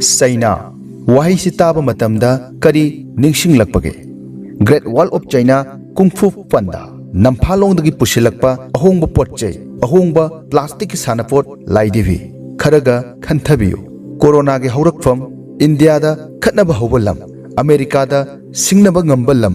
China wahi si taba matamda kari ningsing lakpage Great Wall of China Kung Fu Panda Namphalong dagi pusilakpa ahongba potche ahongba plastic sanapot laidivi kharaga khanthabiyu Corona ge haurakfam India da khatnaba hawbalam America da singnaba ngambalam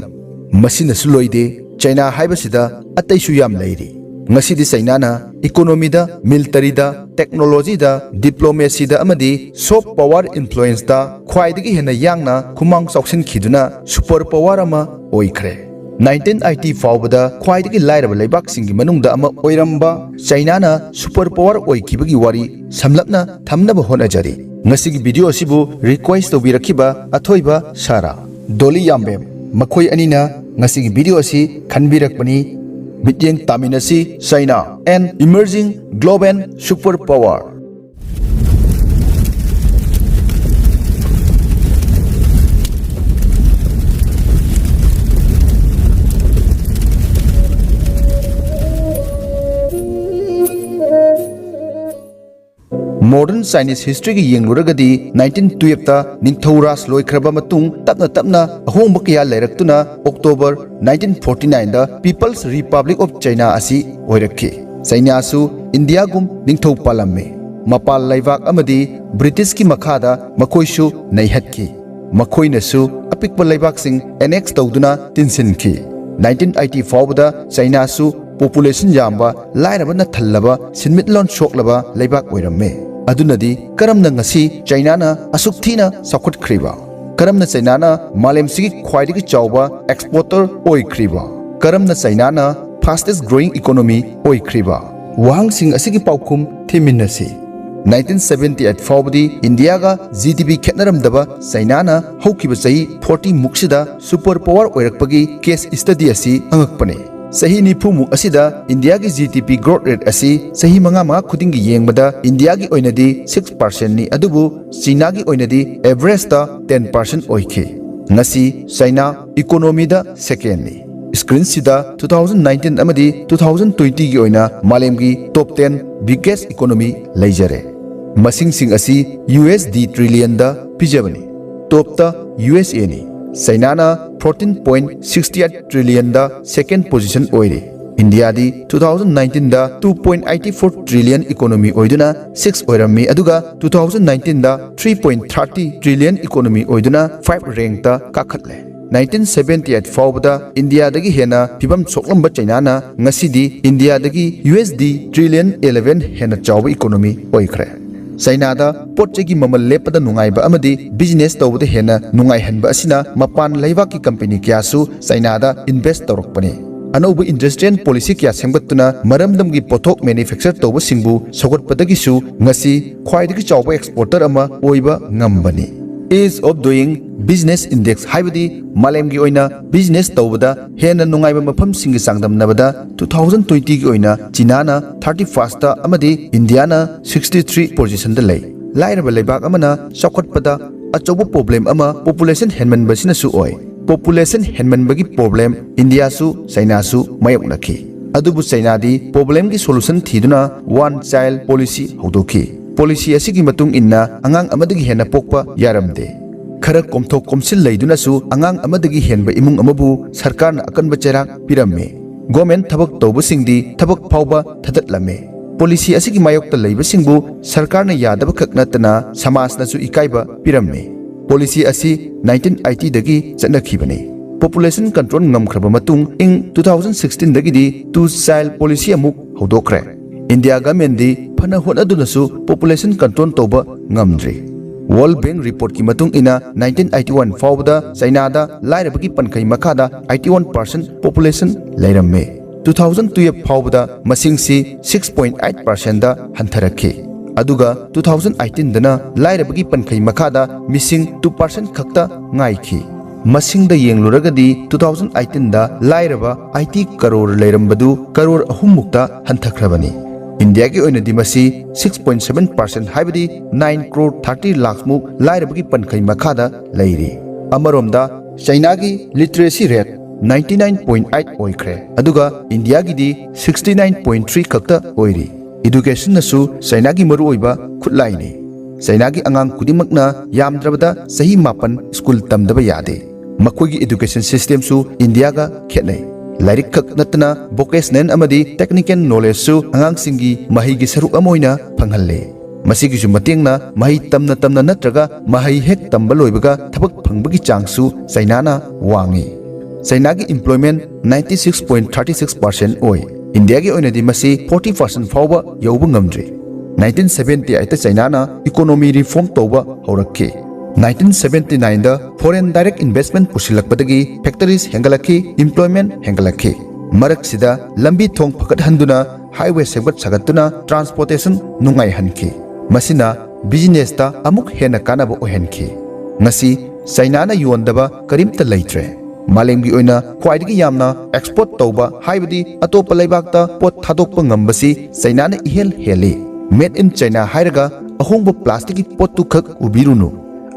masina suloide China haibasida ataisu yam lairi ngasidi China na economy da military da technology da diplomacy da amadi soft power influence da khwaidagi hena yangna khumang chawsin khiduna super power ama oikhre 1980 faubada khwaidagi lairaba leibak singi manungda ama oiramba China na super power oikibagi wari samlapna thamnaba honajari ngasigi video asibu request tobirakhiba athoiba Sara Dolly Yambem makhoi anina ngasigi video asi khanbirakpani Mityeng Taminasi China and emerging global superpower. Modern Chinese history gi yengluragadi 1912 ta Ningthauras loikraba matung tapna ahongba kya lairaktuna October 1949 da People's Republic of China asi oirakhi China su India gum ningthau palamme mapal laibak amadi British ki makhada makoisu naihatki makoina su apikpa laibak sing annex tawduna tinsinki 1984 da China su population yamba lairaba na thallaba sinmitlon shoklaba laibak oiramme adunadi karamna ngasi China na asuk thina sakhut khriba karamna China na malem sigi khwaidigi chawba exporter oikhriba karamna China na fastest growing economy oikhriba wahang sing asigi paukhum thiminasi 1978 faubdi India ga GDP khetnaramdaba China na haukiba chai 40 muksida super power oirakpagi case study asi angakpane Sahi nipumuk asida India ki GDP growth rate asi sahi manga khudingi yengbada India ki oinadi 6% ni adubu China ki oinadi average ta 10% oikhe ngasi China economy da second ni screen sida 2019 amadi 2020 gi oina malem gi top 10 biggest economy leijare masing sing asi USD trillion da pijabani top ta USA ni China na 14.68 trillion da second position oire India di 2019 da 2.84 trillion economy oiduna 6 oirami aduga 2019 da 3.30 trillion economy oiduna 5 rank ta kakhatle 1978 faubda India dagi hena pibam soklamba China na ngasidi India dagi USD trillion 11 hena chawba economy oikhre China da potchegi mamal lepada nungaiba amadi business tawbada hena nungai hanba asina mapan laiba ki company kya su China da invest tawrakpani anauba industrial policy kya sengbatuna maramdam gi pothok manufacture tawba singbu sogotpadagi su ngasi khwaidagi chawba exporter ama oiba ngambani ease of doing business index haibadi malem gi oina business tawbada hena nungaiba mafam singi sangdamnabada 2020 gi oina China na 31st ta amadi India na 63 position da lay lairaba leibak amana chawkhatpada achobu problem ama population henmanbasina su oi population henmanbagi problem India su China su mayoknakhi adubu China di problem gi solution thiduna one child policy hodokhi policy asigi matung inna angang amadagi hena pokpa yaramde khara komthok komsil leiduna su angang amadagi henba imung amabu sarkar na akanba cherak piramme government thabak tawba singdi thabak phawba thadatlame policy asigi mayokta leiba singbu sarkar na yadaba khaknatana samaj na su ikaiba piramme policy asi 1980 dagi chanakhibane population control ngamkhraba matung ing 2016 dagi di two child policy amuk hodokre India government di phana honaduna su population control tawba ngamdri World Bank report ki matung ina 1981 faubda China da lairabagi pankai makhada 81% population leiramme 2012 faubda masing si 6.8% da hantarakhe aduga 2018 dana lairabagi pankai makhada missing 2% khakta ngaikhi masing da yengluragadi 2018 da lairaba 80 crore leirambadu crore 3 mukta hanthakhrabani India ki oina dimasi 6.7% haibadi 9 crore 30 lakhs muk lairabagi pankai makhada leiri amaromda China gi literacy rate 99.8 oikre aduga India gi di 69.3 khakta oiri education nasu China gi maru oiba khutlai ni Chaina gi angang kudimagna yamdrabada sahi mapan school tamdaba yade. Makoigi education system su India ga khetnai. Lairik khak natna vocational amadi technical knowledge su angang singi mahi gi saruk amoina phanghalle. Masigi su matingna mahi tamna natraga mahi hek tamba loibaga thabak phangbagi changsu Chaina na wangi. Chaina gi employment 96.36% oi. India gi oinadi masi 40% fawba yauba ngamdri. 1978 ta Chaina na economy reform tawba horakki. 1979 da foreign direct investment pusilakpadagi factories hengalakhi, employment hengalakhi. Marak sida lambi thong phakat handuna highway sebat sagatuna transportation nungai hanki. Masina business ta amuk hena kanaba ohenki. Ngasi Chaina na yondaba karimta leitre. Malemgi oina khwaidigi yamna export tawba haibadi atopa laibakta pot thadokpa ngambasi Chaina na ihel heli. Made in China hairaga ahongba plastic pot tu khak ubirunu.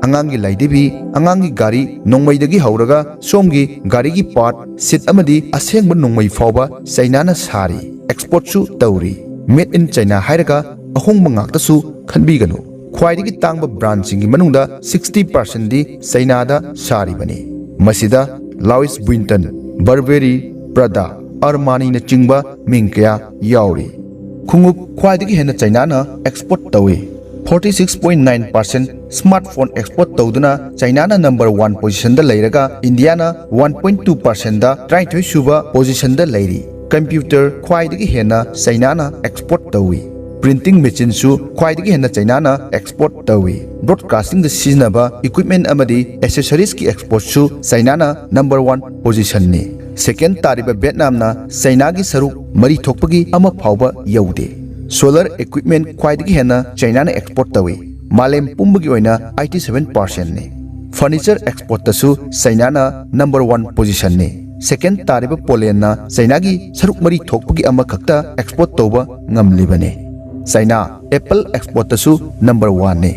Angangi laidibi angangi gari nongmaidagi hauraga somgi gari gi part sit amadi asengba nongmai fawba Chaina na sari export su tawri. Made in China hairaga ahongba ngakta su khanbiganu. Khwaidigi tangba brand singi manungda 60% di Chaina da sari bani. Masida Louis Vuitton, Burberry, Prada, Armani na chingba mingkaya yauri. Khungup khwaidigi hena Chaina na export tawi. 46.9% smartphone export tawduna China na number 1 position da leiraga India na 1.2% da 33 suba position da leiri. Computer khwaidigi hena China na export tawi. Printing machine su khwaidigi hena China na export tawi. Broadcasting da siznaba equipment amadi accessories ki export su China na number 1 position ni. Second tariba Vietnam na China gi saruk mari thokpagi ama phawba yaude. Solar equipment khwaidigi hena China na export tawi. Malem pumbagi oina 87% ni. Furniture export tasu China na number 1 position ni. Second tariba Poland na China gi saruk mari thokpagi ama khakta export tawba ngamlibani. China Apple export tasu number 1 ni.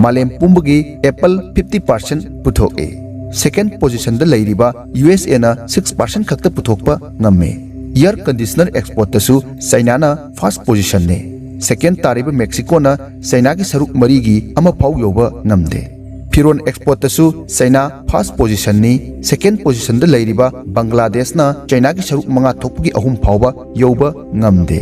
Malem pumbagi Apple 50% puthoke. Second position da leiriba USA na 6% khakta puthokpa ngamme. Air conditioner export tasu China na first position ne. Second tariba Mexico na China gi saruk mari gi ama phaw yoba ngamde. Firon export tasu China first position ni. Second position da leiriba Bangladesh na China gi saruk manga thokpagi ahum phawba yoba ngamde.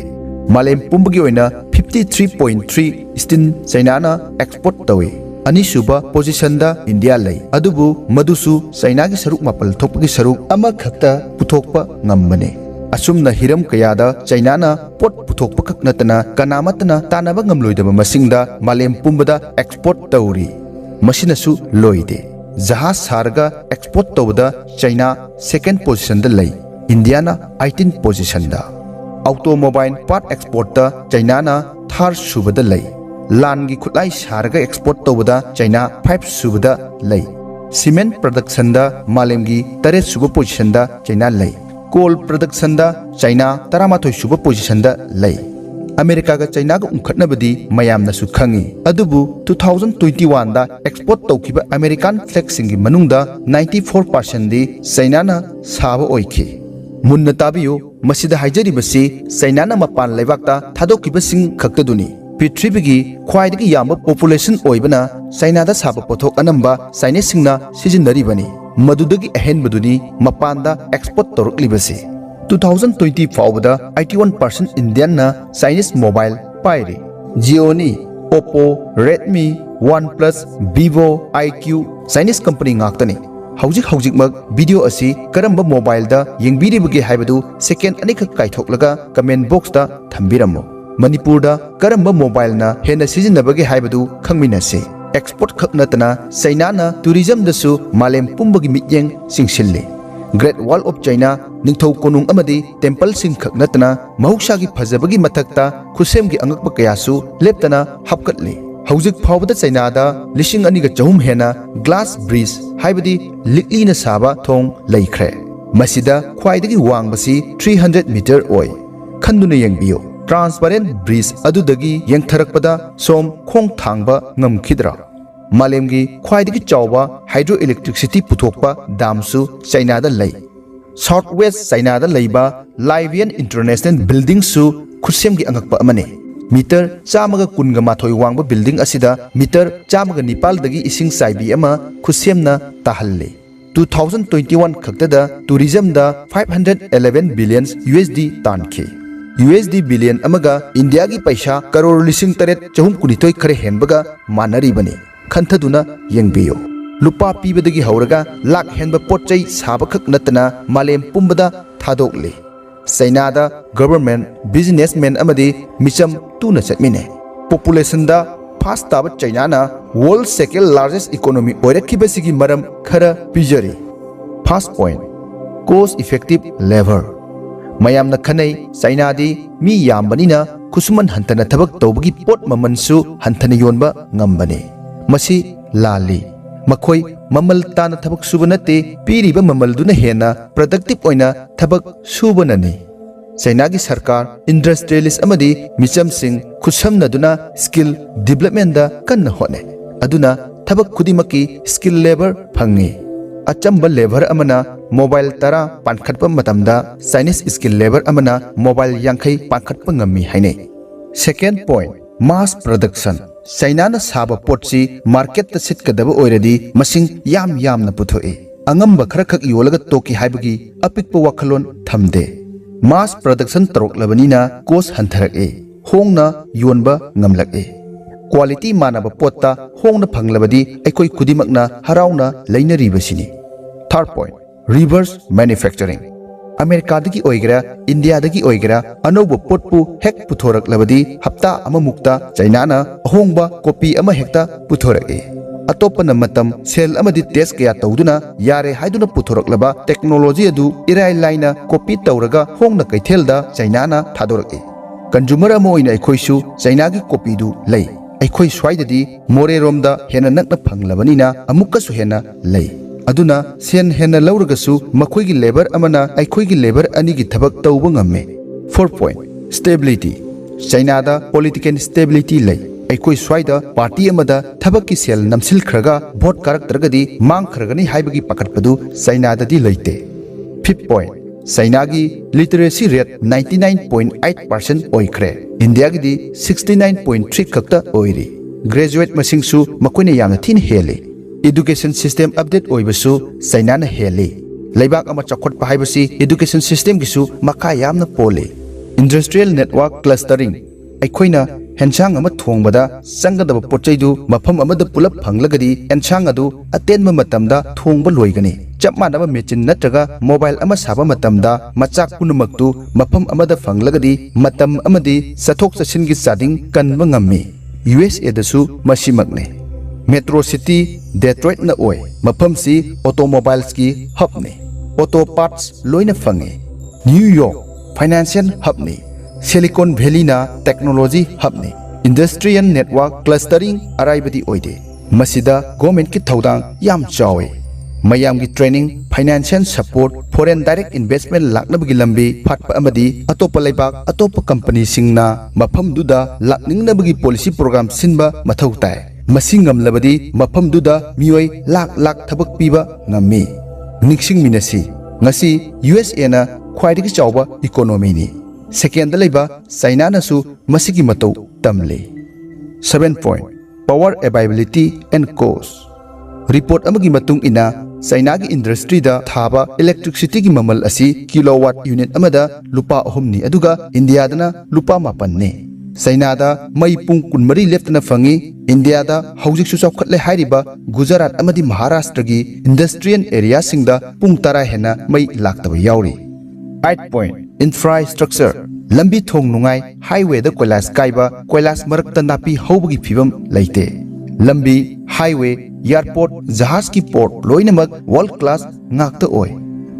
Malem pumbagi oina 53.3 stin China na export tawi. Anisuba position da India lay. Adubu madusu China gi saruk mapal thokpagi saruk ama khakta puthokpa ngambane. Asumna hiram kayada China na pot puthokpa kaknatana kanamatana tanaba ngamloidaba masingda malem pumbada export tawri. Masinasu loide. Jahaz sarga export tawda China second position da lay. India na 18 position da. Automobile part export da China na third subada lay. Langi khutlai sarga export tawda China 5 subada lay. Cement production da malemgi 3 suba position da China lay. Coal production da China taramathoi suba position da lay. America ga China ga umkhatnabadi mayamna su khangi. Adubu 2021 da export tawkiba American flag singi manungda 94% di China na saba oikhi. Munna tabiyo masida haijaribasi China na mapan laibakta thadokiba sing khaktaduni. Prithibigi khwaidagi yamba population oibana China da saba pothok anamba Chinese singna sijindaribani. Madudagi ahenbaduni mapanda export toroklibasi. 2020 fawbada 81% Indian na Chinese mobile pairi. Xiaomi, Oppo, Redmi, OnePlus, Vivo, IQ Chinese company ngaktani. Hawjik mag video asi karamba mobile da yengbiribagi haibadu second anikha kaithoklaga comment box da thambiramo. Manipur da karamba mobile na hena sijinabagi haibadu khangminase. Export khaknatana China na tourism dasu malem pumbagi mityeng singsilli. Great Wall of China ningthau konung amadi temple sing khaknatana mahuksagi phajabagi mathakta khusemgi angakpa kayasu leptana hapkatli. Hawjik phawbada China da 2400 hena glass bridge haibadi likli na saba thong leikhre. Masida khwaidagi wangbasi 300 meter oi. Khanduna yengbiyo. Transparent bridge adudagi yengtharakpada som khong thangba ngamkhidra. Malemgi khwaidagi chawba hydroelectricity puthokpa damsu China da lay. Southwest China da leiba Livian International Building su khusemgi angakpa amane. Metre चामगा कुनगा माथोई वांगबा building असिदा metre चामगा निपाल दगी इसिंग साइबी अमा खुसेमना ताहल्ले 2021 खक्तदा टूरिज्म दा 511 बिलियन USD तानखे USD बिलियन अमगा इंडिया की पैसा करोड़ लिसिंग तरेत चहुम कुनितोय खरे हेनबगा मानरी बने खंथदुना यंगबियो लुपा पीबदगी हौरगा लाख हेनबा पोटचै साबखक नतना मालेम पुंबदा थादोकले चाइनादा गवर्नमेंट बिजनेसमैन अमदी मिचम तुना चटमिने पॉपुलेशन दा फास्ट ताब China world second largest economy ओरखिबसिगी मरम खरा पिजरी first point cost effective labour मयामना खनै चाइनादी मी यामबनिना खुसुमन हंतना थबक तौबगी पोट ममनसु हंथना योनबा ngambane मसी लाली मखोई ममल ताना थबक सुबनते पीरिबा ममलदुना हेना प्रोडक्टिव ओइना थबक सुबनने चाइना की सरकार इंडस्ट्रियलिस्ट अमदी मिचम सिंह खुसमनदुना स्किल डेवलपमेंट दा कन्न होने अदुना थबक खुदिमकी स्किल लेबर फंगे अचंबा लेबर अमना मोबाइल तरा पानखटपा मतमदा चाइनीज स्किल लेबर अमना मोबाइल यांखै पानखटपा ngami हाइने second point mass production China ना साबा पोटसी मार्केट ता सिटकदबा ओइरदी मसिंग यामना पुथोए अंगम्बा खरखक योलगा तोकी हाइबगी अपिकपा वखलोन थमदे मास प्रोडक्शन तरोकलबनिना कोस हंथरके होंगना योनबा ngamlake क्वालिटी मानब पोता होंगना फंगलबदी अखोई खुदिमकना हराउना लैनरिबसिनी third point reverse manufacturing America दगी ओइगरा इंडिया दगी ओइगरा अनोबो पोटपु हेक पुथोरकलबदी हप्ता अमा मुक्ता चाइना ना होंगबा कॉपी अमा हेक्ता पुथोरके अतोपन मतम सेल अमदी टेस्ट कया तौदुना यारे हाइदुना पुथोरकलबा टेक्नोलॉजी अदु इराय लाइना कॉपी तौरगा होंगना कैथेलदा चाइना ना थादोरके कंज्यूमर अमा ओइना अखोइसु चाइना की कॉपी दु लई अखोई स्वाइददी मोरेरोमदा हेना नकना फंगलबनिना अमुक्कसु हेना लई अदुना सेन हेना लौरगसु मखोइगी लेबर अमना अखोइगी लेबर अनिगी थबक तौबा ngame 4 पॉइंट स्टेबिलिटी चाइना दा पॉलिटिकल स्टेबिलिटी लई अखोई स्वाइदा पार्टी अमदा थबक की सेल नमसिलखरगा वोट कारक्तरगदी मांगखरगनी हाइबगी पकटपदु चाइना दादी लैते 5 पॉइंट चाइना की लिटरेसी रेट 99.8% ओइखरे इंडिया की 69.3 खक्ता ओइरी ग्रेजुएट मसिंगसु मकोइने यामना थिन हेले एजुकेशन सिस्टम अपडेट ओइबसु चाइना ना हेले लेबाक अमा चखोटपा हाइबसी एजुकेशन सिस्टम किसु मखा यामना पोले इंडस्ट्रियल नेटवर्क क्लस्टरिंग अखोइना हेंचांग अमा थोंगबदा संगदब पोचैदु मफम अमदा पुलप फंगलगदी एंचांग अदु अतेनबा मतमदा थोंगबा लोइगनी चप मानबा मेचिन नत्रगा मोबाइल अमा साबा मतमदा मचाक पुनमक्तु मफम अमदा फंगलगदी मतम अमदी सथोक ससिनगी चादिंग कनबा ngami USA दसु मसिमकने मेट्रो सिटी डेट्रॉइट न ओय मफमसी ऑटोमोबाइल्स की हब ने ऑटो पार्ट्स लोइना फंगे न्यूयॉर्क फाइनेंशियल हब ने सिलिकॉन वैली ना टेक्नोलॉजी हब ने इंडस्ट्रियल नेटवर्क क्लस्टरिंग अराइबदी ओइदे मसिदा गवर्नमेंट की थौदांग याम चावे मयाम की training financial support foreign direct investment लाकनबगी लंबी फाटपा अमदी अतोप लेबाक अतोप कंपनी सिंगना मफम दुदा लाकनिंगनबगी पॉलिसी प्रोग्राम सिनबा मथौ ताय मसिंगम लबदी मफम दुदा मियोय लाख थबक पीबा ngami निक्सिंग मिनसी ngasi USA ना ख्वाइदगी चावबा इकोनॉमी नि सेकेंड लेबा चाइना नासु मसिगी मतौ तमले 7 point power availability and cost report अमगी मतुंग इना चाइना की इंडस्ट्री दा थाबा इलेक्ट्रिसिटी की ममल असी किलोवाट यूनिट अमदा लुपा 3 नि अदुगा इंडिया दना लुपा 5 ने चाइना दा मई पुंग 20 लेफ्टना फंगी इंडिया दा हौजिकसु चौखटले हाइरिबा गुजरात अमदी महाराष्ट्र की इंडस्ट्रियल एरिया सिंगदा पुंग 10 हेना मई लाक्तबा यावरी 8 पॉइंट इंफ्रास्ट्रक्चर लंबी थोंग नुंगाई हाईवे दा कोइलास काइबा कोइलास मरकता नापी हौबगी फिबम लैते लंबी हाईवे एयरपोर्ट जहाज की पोर्ट लोइनमक वर्ल्ड क्लास ngakta ओय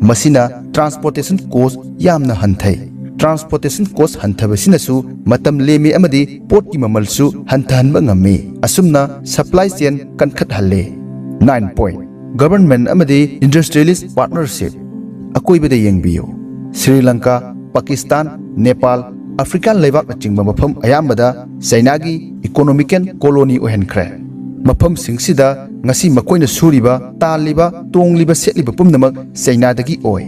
मसिना ट्रांसपोर्टेशन कॉस्ट यामना हंथै ट्रांसपोर्टेशन कॉस्ट हंथबसिनसु मतम लेमी अमदी पोर्ट की ममलसु हंथहनबा ngami असुमना सप्लाई चेन कनखत हल्ले 9 पॉइंट गवर्नमेंट अमदी इंडस्ट्रियलिस्ट पार्टनरशिप अकोइबदे यंगबियो श्रीलंका पाकिस्तान नेपाल अफ्रीकन लेबाक चिंगबा मफम अयामबदा चाइना की इकोनॉमिकल कॉलोनी ओहनख्रे मफम सिंगसिदा ngasi मकोइना सुरिबा तालिबा तोंगलिबा सेटलिबा पुमनमक चाइना दगी ओय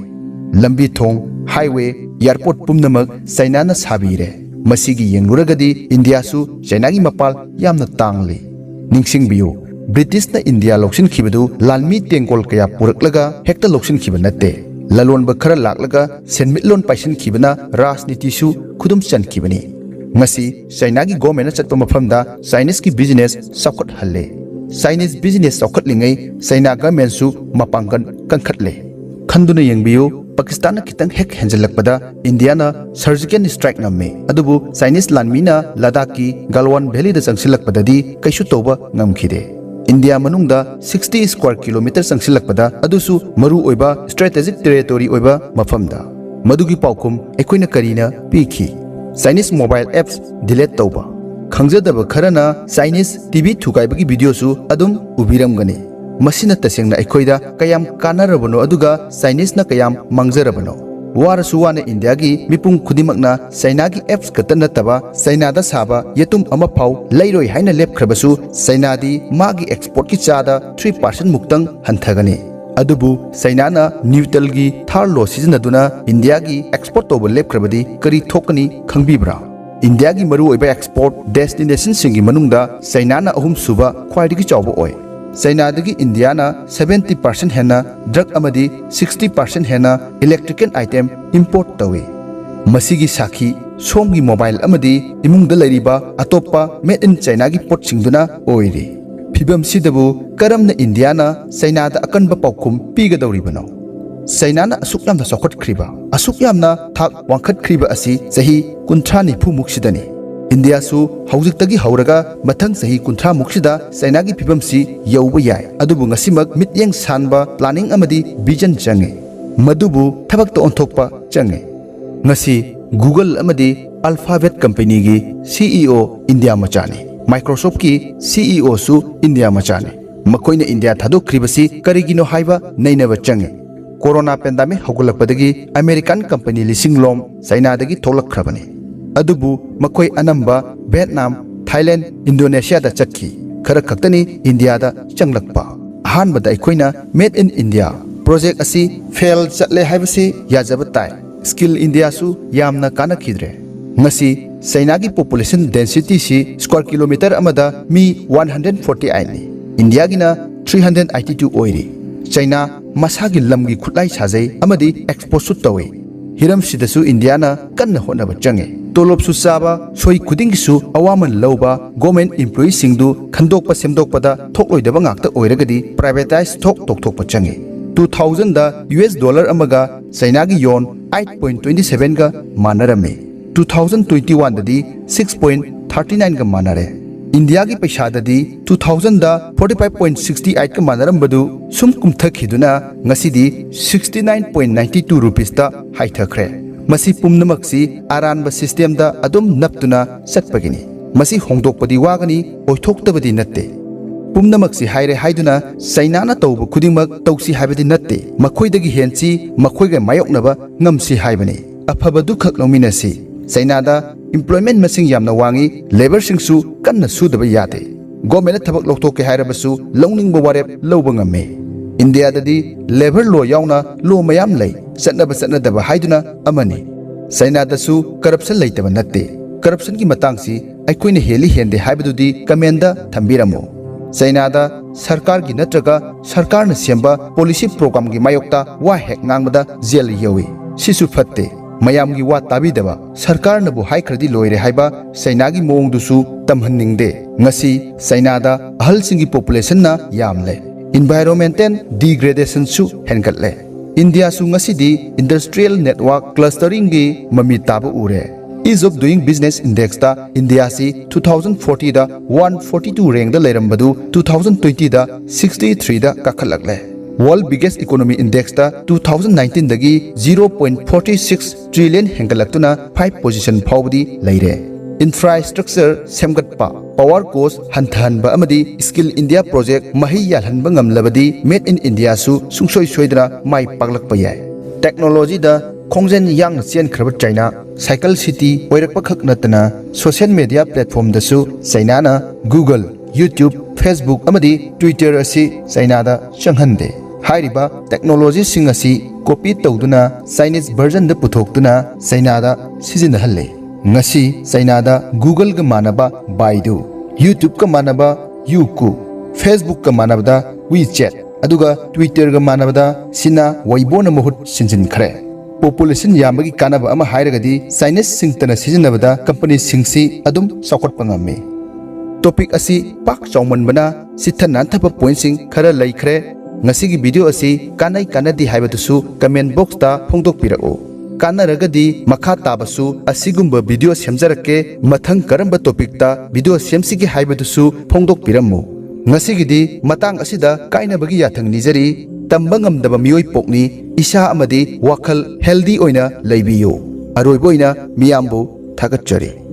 लंबी थोंग हाईवे एयरपोर्ट पुमनमक चाइना ना साबिरे मसीगी येंगलुरगदी इंडिया सु चाइना की मपाल यामना तांगली निंगसिंगबियु ब्रिटिश ना इंडिया लोक्सिन खिबदु लालमी टेंगोल कया पुरकलगा हेक्टा लोक्सिन खिब नते ललोन बखरा लागलगा सेनमिटलोन पाइसन खिबना राजनीति सु खुदुम सन खिबनी ngasi China gi government chatpa mafamda Chinese ki business sakhat halle Chinese business sakhat lingai China government su mapangan kankhatle khanduna yengbiyu Pakistan kitang hek henjalakpada India na surgical strike namme adubu Chinese lanmina Ladakh ki Galwan Valley da sangsilakpada di kaishu toba ngamkhide India manungda 60 square kilometer sangsilakpada adusu maru oiba strategic territory oiba mafamda madugi paukum ekoina karina pikhi Chinese mobile apps delete tauba khangjadaba kharana Chinese TV thukaibagi video su adum ubiramgani masina tasengna ekoida kayam kanarabano aduga Chinese na kayam mangjarabano warasu wana India gi mipung khudimakna China gi apps katana taba China da saba yetum ama phau leiroi haina lepkhrabasu China di magi export ki chada 3% muktang hanthagani adubu China na neutral gi thar lo sizinaduna India gi export toba lepkrabadi kari thokani khangbibra India gi maru oiba export destination singi manungda China na ahum suba khwaidigi chawba oi China dagi India na 70% hena drug amadi 60% hena electrical item import tawi masigi sakhi somgi mobile amadi imungda lairiba atopa made in China gi pot singduna oiri Pibam sidabu karamna India na China da akanba paukum pigadawribano China na asuklamda sokot kriba asukyamna thak wangkhat kriba asi sahi kunthra nifu muksidani India su haujiktagi hauraga mathang sahi kunthra muksida China gi pibam si yauba yai adubu ngasimak mityeng sanba planning amadi vision change madubu thabak to onthokpa change ngasi Google amadi Alphabet company gi CEO India machani Microsoft ki CEO su India machane makoina India thadok kribasi karigino haiba nainaba change Corona pandemic hogulakpadagi American company lisinglom China dagi tholakkrabani adubu makoi anamba Vietnam Thailand Indonesia da chakki khara khaktani India da changlakpa ahanbada aikoina made in India project asi fail chatle haibasi yajabatai skill India su yamna kana khidre ngasi China gi population density si square kilometer amada mi 148 ni India gi na 382 oiri China masagi lamgi khutlai sajai amadi export su tawi hiram sidasu India na kanna honaba change tolop su saba soi khuding su awaman lauba government employee singdu khandokpa semdokpada thokloidaba ngakta oiragadi privatize tokthokpa change 2000 da US dollar amaga China gi yon 8.27 ga manarame 2021 dadi 6.39 ga manare India gi paisa dadi 2000 da 45.68 ga manaram badu sum kumtha khiduna ngasi di 69.92 rupees ta haithakre masi pumnamaksi aranba system da adum naptuna satpagini masi hongdokpadi wagani oithoktabadi natte pumnamaksi haire haiduna China na tawba khudingmak tawsi haibadi natte makhoidagi henchi makhoiga mayoknaba ngamsi haibani afabadu khak lominasi China da employment masing yamna wangi labor singsu kanna sudaba yate government thabak loktoke hairabasu longning warep lawba ngame India dadi labor law yauna law mayam lay satna daba haiduna amani China da su corruption laitaba natte corruption ki matangsi aikoina heli hende haibadudi kamenda thambiramo China da sarkar gi natraga sarkar na semba policy program gi mayokta wa hek ngangmada jail yawi sisu phatte mayam gi wa tabi daba sarkar na bu hai khradi loire haiba China gi mong du su tamhanning de ngasi China da ahal singi population na yamle environmental degradation su hengatle India su ngasi di industrial network clustering gi mami tabu ure ease of doing business index ta India si 2040 da 142 rank da leirambadu 2020 da 63 da kakhalakle World Biggest Economy Index ta 2019 dagi 0.46 trillion hengalaktuna 5 position phawdi leire infrastructure semgatpa power cost hanthanba amadi skill India project mahi yalhanba ngamlabadi made in India su sungsoi soidra mai paklakpa yai technology da khongjen yang chen khraba China cycle city oirakpa khak natana social media platform da su China na Google YouTube Facebook amadi Twitter asi China da changhande hairiba technology sing asi copy tawduna Chinese version da puthokduna China da sijinahalle ngasi China da Google ga manaba Baidu, YouTube ka manaba Youku, Facebook ka manaba da WeChat, aduga Twitter ga manaba da sina Weibo na mahut sinjinkhre. Population yamagi kanaba ama hairagadi Chinese singtana sizinabada company singsi adum sakotpa ngammi. Topic asi pak chawmanbana sitha nanthapa point sing khara laikhre. Ngasigi video asi kanai kanadi haibatusu comment box ta phongdokpirao. Kanaragadi makha tabasu asigumba video semjarake mathang karamba topic ta video semsigi haibatusu phongdokpirammu. Ngasigidi matang asida kainabagi yathang nijari tamba ngamdaba miyoi pokni isa amadi wakhal healthy oina leibiyo. Aroiboina miyambu thagatchari.